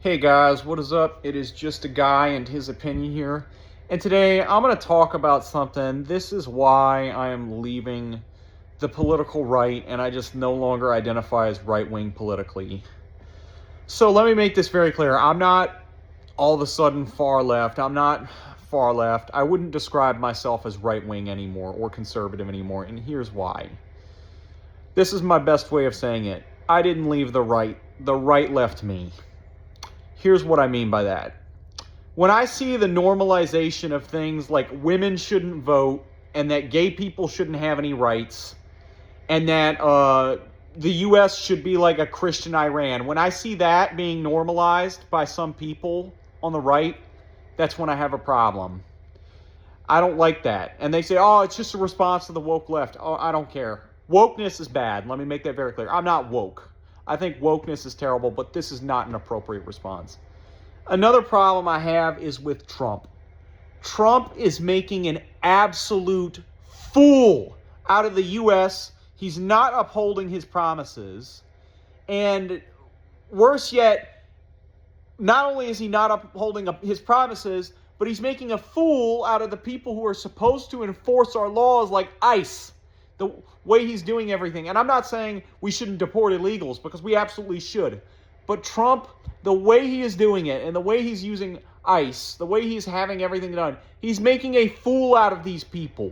Hey guys, what is up? It is just a guy and his opinion here. And today I'm going to talk about something. This is why I am leaving the political right and I just no longer identify as right wing politically. So let me make this very clear. I'm not all of a sudden far left. I'm not far left. I wouldn't describe myself as right wing anymore or conservative anymore. And here's why. This is my best way of saying it. I didn't leave the right. The right left me. Here's what I mean by that. When I see the normalization of things like women shouldn't vote and that gay people shouldn't have any rights and that the U.S. should be like a Christian Iran, when I see that being normalized by some people on the right, that's when I have a problem. I don't like that. And they say, oh, it's just a response to the woke left. Oh, I don't care. Wokeness is bad. Let me make that very clear. I'm not woke. I think wokeness is terrible, but this is not an appropriate response. Another problem I have is with Trump. Trump is making an absolute fool out of the U.S. He's not upholding his promises. And worse yet, not only is he not upholding his promises, but he's making a fool out of the people who are supposed to enforce our laws like ICE. The way he's doing everything. And I'm not saying we shouldn't deport illegals, because we absolutely should. But Trump, the way he is doing it and the way he's using ICE, the way he's having everything done, he's making a fool out of these people.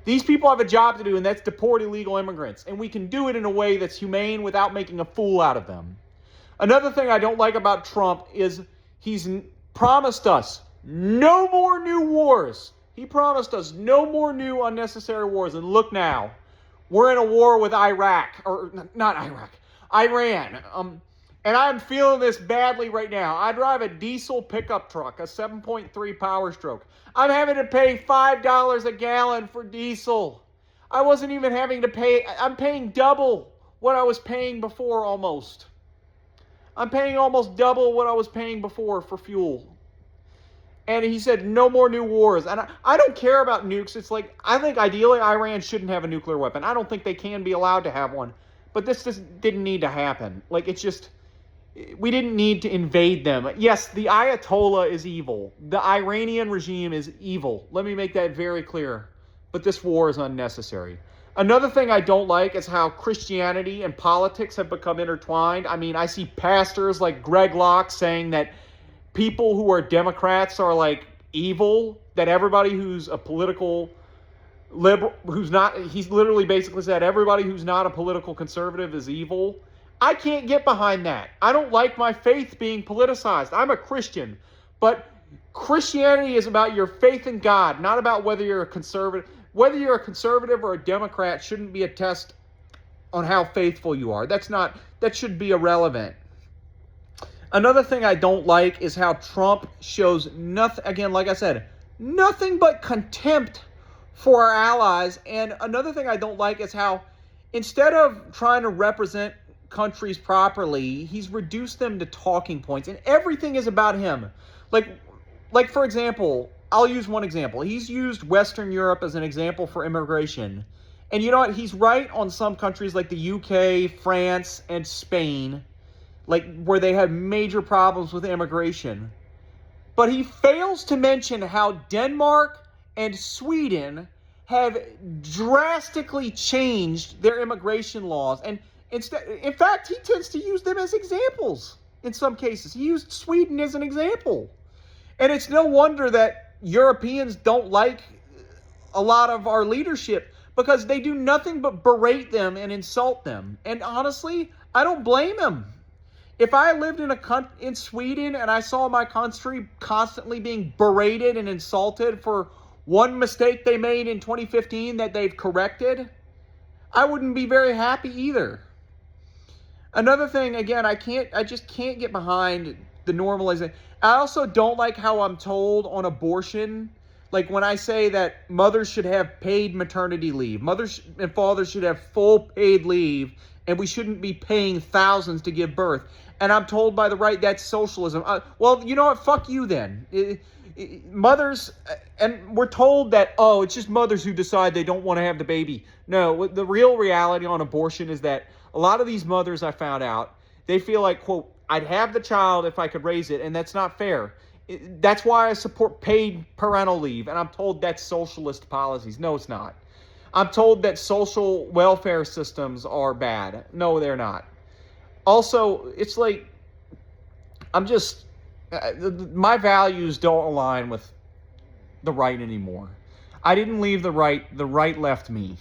These people have a job to do, and that's deport illegal immigrants. And we can do it in a way that's humane without making a fool out of them. Another thing I don't like about Trump is he's promised us no more new wars. He promised us no more new unnecessary wars. And look now, we're in a war with Iraq, or not Iraq, Iran. And I'm feeling this badly right now. I drive a diesel pickup truck, a 7.3 Power Stroke. I'm having to pay $5 a gallon for diesel. I wasn't even having to pay, I'm paying double what I was paying before almost. I'm paying almost double what I was paying before for fuel. And he said, no more new wars. And I don't care about nukes. It's like, I think ideally Iran shouldn't have a nuclear weapon. I don't think they can be allowed to have one. But this just didn't need to happen. Like, it's just, we didn't need to invade them. Yes, the Ayatollah is evil. The Iranian regime is evil. Let me make that very clear. But this war is unnecessary. Another thing I don't like is how Christianity and politics have become intertwined. I mean, I see pastors like Greg Locke saying that people who are Democrats are like evil, that everybody who's a political liberal, who's not, he's literally basically said everybody who's not a political conservative is evil. I can't get behind that. I don't like my faith being politicized. I'm a Christian, but Christianity is about your faith in God, not about whether you're a conservative. Whether you're a conservative or a Democrat shouldn't be a test on how faithful you are. That should be irrelevant. Another thing I don't like is how Trump shows nothing, again, like I said, nothing but contempt for our allies. And another thing I don't like is how instead of trying to represent countries properly, he's reduced them to talking points. And everything is about him. Like for example, I'll use one example. He's used Western Europe as an example for immigration. And you know what? He's right on some countries like the UK, France, and Spain, like where they have major problems with immigration. But he fails to mention how Denmark and Sweden have drastically changed their immigration laws. And instead, in fact, he tends to use them as examples in some cases. He used Sweden as an example. And it's no wonder that Europeans don't like a lot of our leadership, because they do nothing but berate them and insult them. And honestly, I don't blame him. If I lived in Sweden and I saw my country constantly being berated and insulted for one mistake they made in 2015 that they've corrected, I wouldn't be very happy either. Another thing, again, I just can't get behind the normalization. I also don't like how I'm told on abortion, like when I say that mothers should have paid maternity leave, mothers and fathers should have full paid leave, and we shouldn't be paying thousands to give birth. And I'm told by the right that's socialism. Well, you know what? Fuck you then. Mothers, and we're told that, oh, it's just mothers who decide they don't want to have the baby. No, the real reality on abortion is that a lot of these mothers, I found out, they feel like, quote, I'd have the child if I could raise it, and that's not fair. That's why I support paid parental leave, and I'm told that's socialist policies. No, it's not. I'm told that social welfare systems are bad. No, they're not. Also, it's like I'm just my values don't align with the right anymore. I didn't leave the right. The right left me.